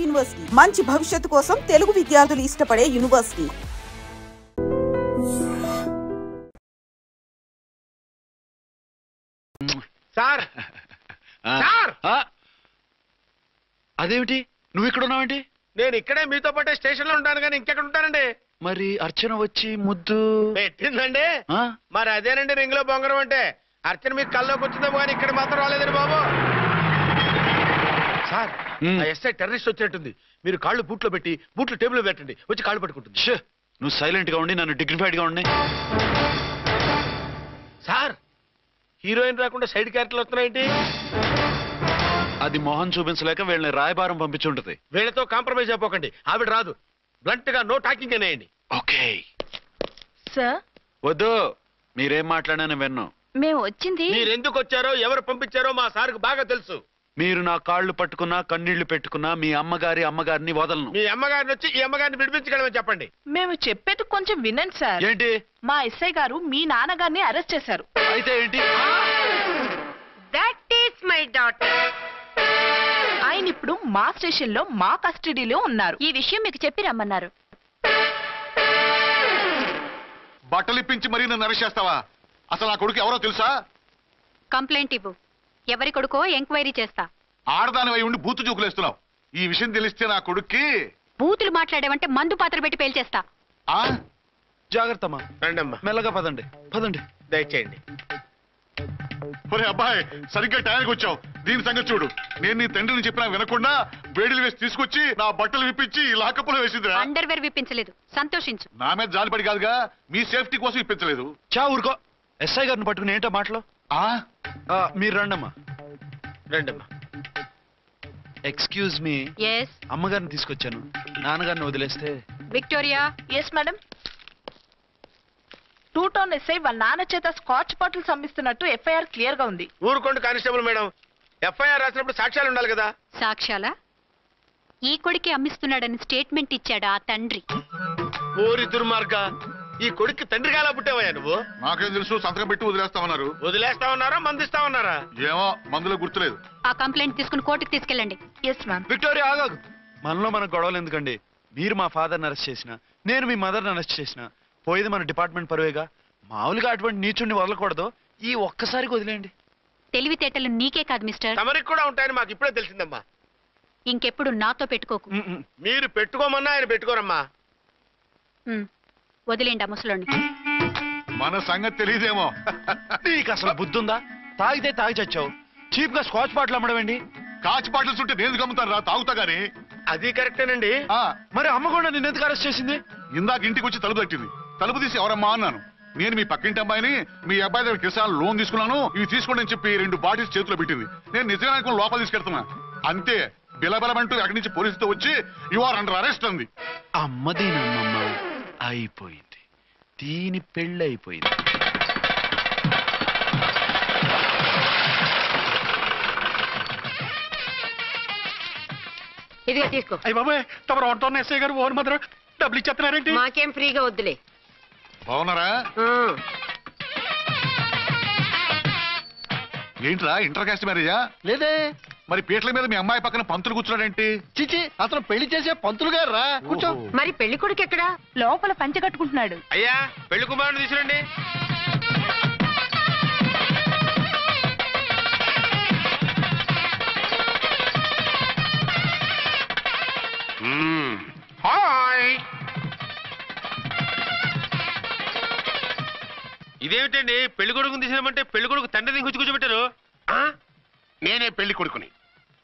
University మంచి భవిష్యత్తు కోసం తెలుగు విద్యార్థులు ఇష్టపడే యూనివర్సిటీ. సార్ అదేమిటి నువ్వు ఇక్కడ ఉన్నావేంటి? నేను ఇక్కడే మీతో పాటే స్టేషన్ లో ఉంటాను కానీ ఇంకెక్కడ ఉంటానండి. మరి అర్చన వచ్చి ముద్దు పెట్టిందండి. మరి అదేనండి రింగ్ లో బొంగరం అంటే. అర్చన మీకు కల్లోకి వచ్చిందేమో కానీ ఇక్కడ మాత్రం రాలేదండి బాబు. సార్ ఎస్ఐ టెర్రరిస్ట్ వచ్చినట్టుంది. మీరు కాళ్ళు బూట్లో పెట్టి బూట్లు టేబుల్ పెట్టండి, వచ్చి కాళ్ళు పట్టుకుంటుంది. నువ్వు సైలెంట్ గా ఉండి నన్ను డిగ్నిఫైడ్ గా ఉండి. సార్ హీరోయిన్ రాకుండా సైడ్ క్యారెక్టర్లు వస్తున్నాయేంటి? అది మొహం చూపించలేక వీళ్ళని రాయబారం పంపించుంటది. వీళ్ళతో కాంప్రమైజ్ అయిపోకండి, ఆవిడ రాదు. బ్లంట్ గా నో టాకింగ్ అనేయండి. Okay sir. వద్దు, మీరేం మాట్లాడానని విన్ను. మేము వచ్చింది మీరెందుకు వచ్చారో ఎవరు పంపించారో మా సార్కు బాగా తెలుసు. మీరు నా కాళ్ళు పట్టుకున్నా కన్నీళ్లు పెట్టుకున్నా మీ అమ్మగారిని వదలను. మీ అమ్మగారిని వచ్చి ఈ అమ్మగారిని విడిపించగలమని చెప్పండి. మేము చెప్పేది కొంచెం వినండి సార్. ఏంటి? మా ఎస్ఐ గారు మీ నాన్నగారిని అరెస్ట్ చేశారు. అయితే ఏంటి? That is my daughter. ఆయన ఇప్పుడు మా స్టేషన్ లో మా కస్టడీలో ఉన్నారు. ఈ విషయం మీకు చెప్పి రమ్మన్నారు. బట్టలు ఇప్పించి మరీ నన్ను అరెస్ట్ చేస్తావా? అసలు నా కొడుకు ఎవరో తెలుసా? కంప్లైంట్ ఇవ్వు. ఎవరి కొడుకో ఎంక్వైరీ చేస్తా. ఆడదానివై ఉండి బూతు చూకులేస్తున్నావు. ఈ విషయం తెలిస్తే నా కొడుక్కి. బూతులు మాట్లాడేవంటే మందు పాత్ర పెట్టి పేల్చేస్తా. జాగ్రత్తమ్మా, మెల్లగా పదండి పదండి. దయచేయండి. ఒరే అబ్బాయి, సరిగ్గా టైంకి వచ్చావు. దీని సంగతి చూడు. నేను నీ తండ్రిని చెప్పినా వినకుండా వేడిలు వేసి తీసుకొచ్చి నా బట్టలు విప్పించి లాకప్పులో వేసింది. అండర్వేర్ విప్పించలేదు, సంతోషించు. నా మీద జాలిపడి కాదుగా, మీ సేఫ్టీ కోసం ఇప్పించలేదు. చా ఊరుకో. ఎస్ఐ గారిని పట్టుకుని ఏంటో మాటలు. మీరు రండమ్మా. రండమ్మా. Excuse me. ఎస్. అమ్మగారిని తీసుకొచ్చాను. నాన్నగారిని వదిలేస్తే. Victoria. Yes madam. 2 town SI వాళ్ళ నాన్న చేత స్కాచ్ బాటిల్స్ అమ్మిస్తున్నట్టు ఎఫ్ఐఆర్ క్లియర్ గా ఉంది. ఊరుకోండి కానిస్టేబుల్ మేడం. ఎఫ్ఐఆర్ రాసినప్పుడు సాక్ష్యాలు ఉండాలి కదా. సాక్ష్యాలా? ఈ కొడుకే అమ్మిస్తున్నాడని స్టేట్మెంట్ ఇచ్చాడు ఆ తండ్రి. ఓరి దుర్మార్గ, ఈ కొడుక్కి తండ్రిగా ఎలా పుట్టావయ్యా నువ్వు? నాకేం తెలుసు, సంతకం పెట్టి వదిలేస్తామన్నారు. వదిలేస్తామన్నారా మందిస్తామన్నారా? ఏమో, మందులో గుర్తులేదు. ఆ కంప్లైంట్ తీసుకుని కోర్టుకు తీసుకెళ్ళండి. Yes ma'am. విక్టోరియా ఆగాగు. మనలో మన గొడవలు ఎందుకండి? మీరు మా ఫాదర్ని అరెస్ట్ చేసిన, నేను మీ మదర్ని అరెస్ట్ చేసిన, పోయేది మన డిపార్ట్మెంట్ పరువేగా. మామూలుగా అటువంటి నీచుడిని వదలకూడదు. ఈ ఒక్కసారికి వదిలేయండి. తెలివితేటలు నీకే కాదు మిస్టర్, తమరికి కూడా ఉంటాయని మాకు ఇప్పుడే తెలిసిందమ్మా. ఇంకెప్పుడు నాతో పెట్టుకోకు. మీరు పెట్టుకోమన్నా ఆయన పెట్టుకోరమ్మా. వదిలేండి ఆ ముసలోని. మన సంగతి తెలియదేమో. నీకు అసలు బుద్ధుందా? తాగితే తాగి చచ్చావు. చీప్ గా స్కాచ్ బాటిల్ అమ్మడమేంటి? కాచి బాటిల్స్ ఉంటే నేను గమ్ముతాను రా, తాగుతా గానీ. అది కరెక్టేనండి. మరి అమ్మ కూడా నిన్ను ఎందుకు అరెస్ట్ చేసింది? ఇందాక ఇంటికి వచ్చి తలుపు తట్టింది. తలుపు తీసి ఎవరమ్మా అన్నాను. నేను మీ పక్కింటి అమ్మాయిని, మీ అబ్బాయి దగ్గర కిసాన్ లోన్ తీసుకున్నాను, ఇవి తీసుకోండి అని చెప్పి 2 బాటిల్స్ చేతిలో పెట్టింది. నేను నిజంగా అనుకుని లోపల తీసుకెళ్తున్నా. అంతే, బిలబలమంటూ అక్కడి నుంచి పోలీసుతో వచ్చి యు ఆర్ అండర్ అరెస్ట్ అంది. అమ్మదీనమ్మమ్మ అయిపోయింది. దీని పెళ్ళి అయిపోయింది. ఇదిగా తీసుకో. అయ్య బాబాయ్, తమరు ఆటోన్న ఎస్ఐ గారు ఓన్ మాత్రం డబ్బులు ఇచ్చేస్తున్నారేంటి? మాకేం ఫ్రీగా వద్దులే. బాగున్నారా? ఏంట్రా, ఇంటర్ కాస్ట్ మ్యారేజా? లేదే. మరి పీటల మీద మీ అమ్మాయి పక్కన పంతులు కూర్చున్నాడేంటి? చిచి, అతను పెళ్లి చేసే పంతులు గారు రా. కూర్చో. మరి పెళ్లి కొడుకు ఎక్కడా? లోపల పంచె కట్టుకుంటున్నాడు. అయ్యా, పెళ్లి కుమారుని తీసుకురండి. హాయ్. ఇదేమిటండి, పెళ్లి కొడుకుని తీసినామంటే పెళ్లి కొడుకు తండ్రిని కూర్చోబెట్టారు. నేనే పెళ్లి కొడుకుని.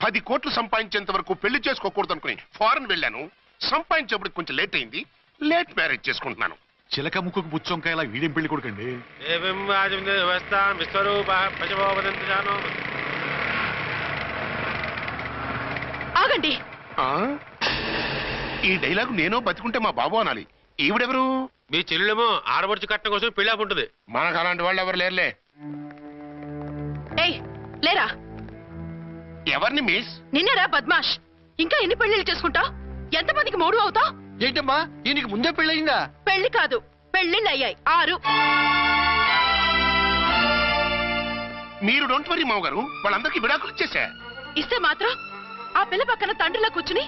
10 కోట్లు సంపాదించేంత వరకు పెళ్లి చేసుకోకూడదు అనుకుని ఫారెన్ వెళ్ళాను. సంపాదించేప్పుడు కొంచెం లేట్ అయింది. లేట్ మ్యారేజ్ చేసుకుంటున్నాను. చిలక ముక్కుకు బుచ్చొంకాయలా వీడేం పెళ్లి కొడుకండి? ఆగండి. ఈ డైలాగ్ నేనో బతికుంటే మా బాబు అనాలి. ఈవిడెవరు? మీ చెల్లెమో ఆడబడుచు కట్టడం కోసం పెళ్లి ఆపుంటుంది. మనకు అలాంటి వాళ్ళు ఎవరు లేరులే. ఏయ్ లేరా. ఎవరిని మిస్? నిన్నరా బద్మాష్. ఇంకా ఎన్ని పెళ్లిళ్ళు చేసుకుంటావు? ఎంతమందికి మూడు అవుతావు? ఏంటమ్మా, ఈయనకి ముందే పెళ్ళయిందా? పెళ్లి కాదు, పెళ్లిళ్ళు అయ్యాయి 6. మీరు డోంట్ వరీ మామగారు, వాళ్ళందరికీ విడాకులు ఇచ్చేసా. ఇస్తే మాత్రం ఆ పిల్ల పక్కన తండ్రిలా కూర్చుని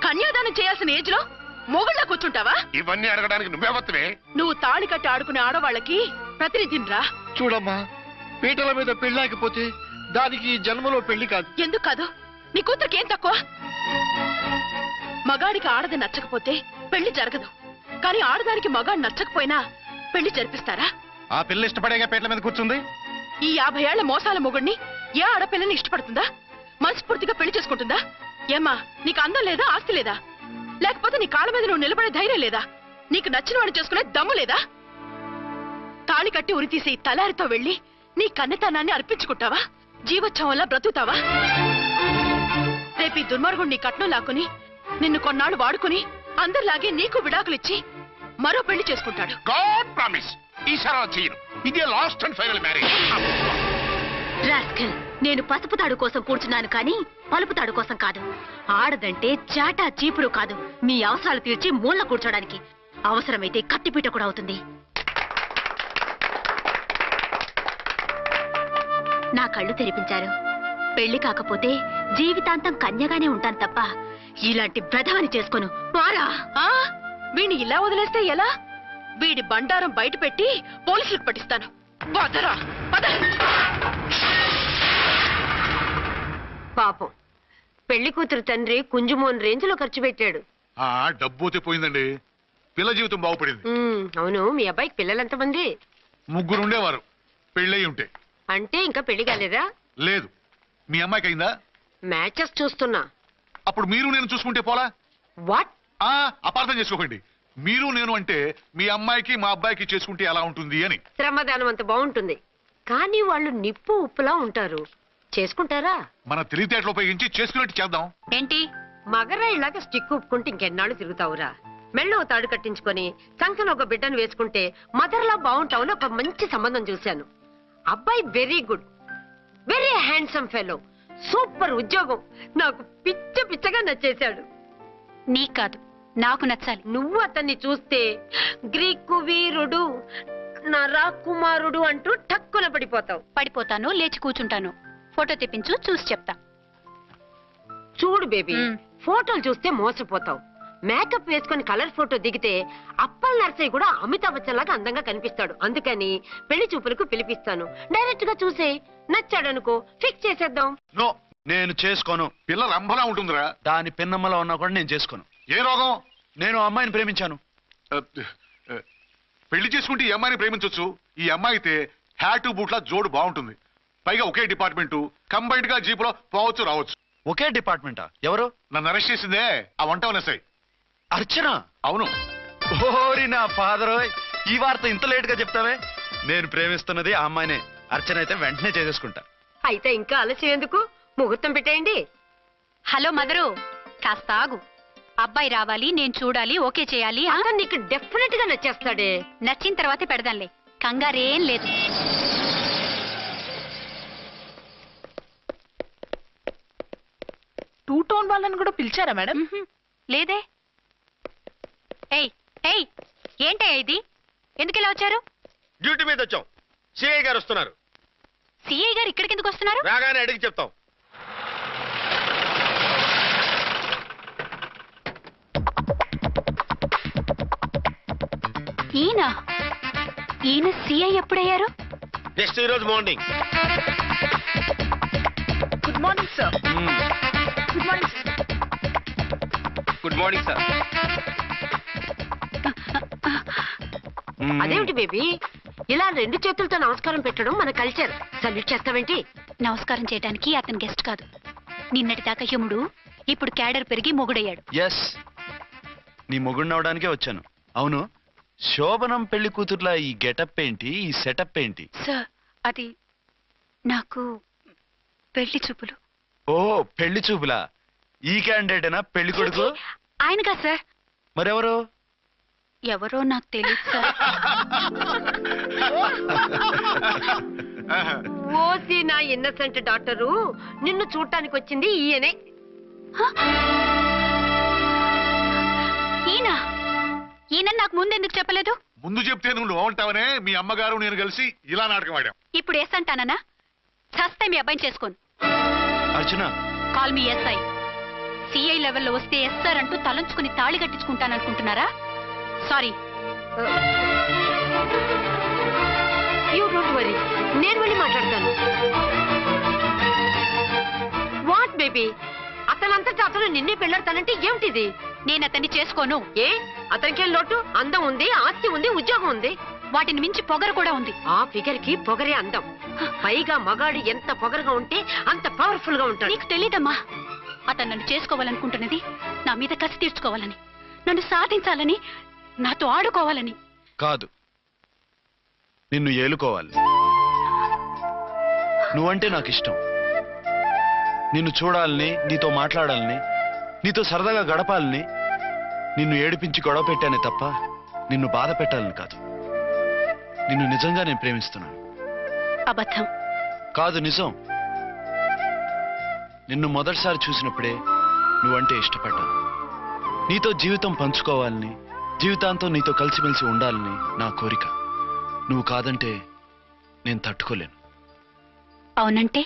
కన్యాదానం చేయాల్సిన ఏజ్ లో మొగుళ్ళ కూర్చుంటావా? ఇవన్నీ అడగడానికి నువ్వెవత్తవే? నువ్వు తాళి కట్టి ఆడుకునే ఆడవాళ్ళకి ప్రతినిధినిరా. చూడమ్మా, పీటల మీద పెళ్ళాకపోతే దానికి ఈ జన్మలో పెళ్లి కాదు. ఎందుకు కాదు? నీ కూతురికి ఏం తక్కువ? మగాడికి ఆడది నచ్చకపోతే పెళ్లి జరగదు, కానీ ఆడదానికి మగాడు నచ్చకపోయినా పెళ్లి జరిపిస్తారా? ఆ పిల్ల ఇష్టపడేగా పీటల మీద కూర్చుంది. ఈ 50 ఏళ్ల మోసాల మొగుడిని ఏ ఆడపిల్లని ఇష్టపడుతుందా? మనస్ఫూర్తిగా పెళ్లి చేసుకుంటుందా? ఏమ్మా, నీకు అందం లేదా, ఆస్తి లేదా? లేకపోతే నీ కాళ్ళ మీద నువ్వు నిలబడే ధైర్యం లేదా? నీకు నచ్చిన వాడిని చేసుకునే దమ్ము లేదా? తాళి కట్టి ఉరి తీసే ఈ తలారితో వెళ్లి నీ కన్నెతనాన్ని అర్పించుకుంటావా? జీవోత్సవంలా బ్రతుకుతావా? రేపు ఈ దుర్మార్గుడు నీ కట్నం లాక్కుని నిన్ను కొన్నాళ్ళు వాడుకుని అందరిలాగే నీకు విడాకులిచ్చి మరో పెళ్లి చేసుకుంటాడు. గాడ్ ప్రామిస్, ఈసారి అలా చెయ్యను. ఇదే last and final marriage. Rascal, నేను పసుపు తాడు కోసం కూర్చున్నాను కానీ పలుపు తాడు కోసం కాదు. ఆడదంటే చాటా చీపురు కాదు, మీ అవసరాలు తీర్చి మూల కూర్చోడానికి. అవసరమైతే కత్తిపీట కూడా అవుతుంది. నా కళ్ళు తెరిపించారు. పెళ్లి కాకపోతే జీవితాంతం కన్యగానే ఉంటాను తప్ప ఇలాంటి బ్రధవని చేసుకోను. పోరా! వీడిని ఇలా వదిలేస్తే ఎలా? వీడి బండారం బయట పెట్టి పోలీసులకు పట్టిస్తాను. వదరా, వద. పాపం, పెళ్లి కూతురు తండ్రి కుంజుమోన్ రేంజ్ లో ఖర్చు పెట్టాడు. ఆ డబ్బు పోయిందండి, పిల్ల జీవితం బాగుపడింది. అవును, మీ అబ్బాయికి పిల్లలెంతమంది? 3 ఉండేవారు, పెళ్ళయి ఉంటే. అంటే ఇంకా పెళ్లి కాలేదా? లేదు. మీ అమ్మాయికి అయిందా? మ్యాచెస్ చూస్తున్నా. అప్పుడు మీరు నేను చూసుకుంటే పోలా? వాట్? అపార్థం చేసుకోకండి. మీరు నేను అంటే మీ అమ్మాయికి మా అబ్బాయికి చేసుకుంటే ఎలా ఉంటుంది అని. శ్రమదానం అంత బాగుంటుంది, కానీ వాళ్ళు నిప్పు ఉప్పులా ఉంటారు. చేసుకుంటారా? మన తెలివితేటలు ఉపయోగించి చేసుకున్నట్టు చేద్దాం. ఏంటి? మగరాయిలాగా స్టిక్ ఉప్పుకుంటే ఇంకెన్నాళ్ళు తిరుగుతావురా? మెళ్ళో తాడు కట్టించుకొని సంఖ్యలో ఒక బిడ్డను వేసుకుంటే మదర్లా బాగుంటావుని ఒక మంచి సంబంధం చూశాను. అబ్బాయి very good, very handsome fellow, super ఉద్యోగం. నాకు పిచ్చగా నచ్చేశాడు. నీకు కాదు, నాకు నచ్చాలి. నువ్వు అతన్ని చూస్తే గ్రీకు వీరుడు, నా రాకుమారుడు అంటూ టక్కున పడిపోతావు. పడిపోతాను, లేచి కూర్చుంటాను. ఫోటో తెప్పించు, చూసి చెప్తా. చూడు బేబీ, ఫోటోలు చూస్తే మోసపోతావు. మేకప్ వేసుకొని కలర్ ఫోటో దిగితే అప్పల్ నర్సయ్య కూడా అమితాబ్ బచ్చన్ లాగా అందంగా కనిపిస్తాడు. అందుకని పెళ్లి చూపులకు పిలిపిస్తాను. డైరెక్ట్ గా చూసే నచ్చాడనుకో, ఫిక్స్ చేసేద్దాం. నో, నేను చేసుకోను. పిల్ల రంభలా ఉంటుందిరా. దాని పిన్నమ్మలో ఉన్నా కూడా నేను చేసుకోను. ఏ రోగం? నేను అమ్మాయిని ప్రేమించాను. పెళ్లి చేసుకుంటే ఈ అమ్మాయిని ప్రేమించవచ్చు. ఈ అమ్మాయి అయితే హ్యాటు బూట్ల జోడు బాగుంటుంది. పైగా ఒకే డిపార్ట్మెంట్, కంబైన్డ్ గా జీపులో పోవచ్చు రావచ్చు. ఒకే డిపార్ట్మెంటా? ఎవరు? నన్ను అరెస్ట్ చేసిందే ఆ వంట వనసాయి. అర్చన? అవును. ఓరి నా ఫాదర్, ఈ వార్త ఇంత లేట్ గా చెప్తావే? నేను ప్రేమిస్తున్నది ఆ అమ్మాయినే. అర్చన అయితే వెంటనే చేసేసుకుంటా. అయితే ఇంకా ఆలస్యం ఎందుకు? ముహూర్తం పెట్టేయండి. హలో మదరు, కాస్త ఆగు. అబ్బాయి రావాలి, నేను చూడాలి, ఓకే చేయాలి. అతను నీకు డెఫినెట్ గా నచ్చేస్తాడే. నచ్చిన తర్వాతే పెడదాంలే, కంగారేం లేదు. టూ టోన్ వాళ్ళని కూడా పిలిచారా మేడం? లేదే. ఏయ్ ఏయ్, ఏంటయ్యా ఇది? ఎందుకు ఇలా వచ్చారు? డ్యూటీ మీద వచ్చాం. సిఐ గారు వస్తున్నారు. సిఐ గారు ఇక్కడికి ఎందుకు వస్తున్నారు? రాగానే అడిగి చెప్తాం. ఈయన సిఐ ఎప్పుడయ్యారు? నెక్స్ట్ ఈ రోజు morning. Good morning sir. Good morning sir. Good morning sir. అదేమిటి బేబీ, ఇలా 2 చేతులతో నమస్కారం పెట్టడం మన కల్చర్. సల్యూట్ చేస్తావేంటి? నమస్కారం చేయడానికి అతను గెస్ట్ కాదు. నిన్నటి దాకా యముడు, ఇప్పుడు క్యాడర్ పెరిగి మొగుడయ్యాడు. ఎస్, నీ మొగుడినవడానికే వచ్చాను. అవును, శోభనం పెళ్లి కూతుర్లా ఈ గెటప్ ఏంటి, ఈ సెటప్ ఏంటి? సార్, అది నాకు పెళ్లి చూపులు. ఓ, పెళ్లి చూపులా? ఈ క్యాండిడేటేనా పెళ్లి కొడుకు? ఆయనగా సార్. మరెవరు? ఎవరో నాకు తెలియదు సార్. ఓసి నా ఇన్నసెంట్ డాక్టరు, నిన్ను చూడటానికి వచ్చింది ఈయనే. ఈయన నాకు ముందెందుకు చెప్పలేదు? ముందు చెప్తే నువ్వు బాగుంటావనే మీ అమ్మగారు నేను కలిసి ఇలా నాటకం ఆడాం. ఇప్పుడు ఎస్ అంటానా? చస్తే మీ అబ్బాయిని చేసుకోను. అర్చన, కాల్ మీ ఎస్ఐ. సిఐ లెవెల్లో వస్తే ఎస్ఆర్ అంటూ తలంచుకుని తాళి కట్టించుకుంటాననుకుంటున్నారా? సారీ. యూ డోంట్ వరీ, నేను వెళ్ళి మాట్లాడతాను. వాట్ బేబీ, అతనంతటా అతను నిన్నే పెళ్ళాడతానంటే ఏమిటిది? నేను అతన్ని చేసుకోను. ఏ అతనికేం లోటు? అందం ఉంది, ఆస్తి ఉంది, ఉద్యోగం ఉంది. వాటిని మించి పొగరు కూడా ఉంది. ఆ ఫిగర్ కి పొగరే అందం. పైగా మగాడు ఎంత పొగరుగా ఉంటే అంత పవర్ఫుల్ గా ఉంటాడు. నీకు తెలీదమ్మా, అతను నన్ను చేసుకోవాలనుకుంటున్నది నా మీద కసి తీర్చుకోవాలని, నన్ను సాధించాలని, నాతో ఆడుకోవాలని కాదు, నిన్ను ఏలుకోవాలి. నువ్వంటే నాకు ఇష్టం. నిన్ను చూడాలని, నీతో మాట్లాడాలని, నీతో సరదాగా గడపాలని, నిన్ను ఏడిపించి గొడవ పెట్టానే తప్ప నిన్ను బాధ పెట్టాలని కాదు. నిన్ను నిజంగా నేను ప్రేమిస్తున్నాను. అబద్ధం. కాదు, నిజం. నిన్ను మొదటిసారి చూసినప్పుడే నువ్వంటే ఇష్టపడ్డాను. నీతో జీవితం పంచుకోవాలని, జీవితాంతం నీతో కలిసిమెలిసి ఉండాలని నా కోరిక. నువ్వు కాదంటే నేను తట్టుకోలేను. అవునంటే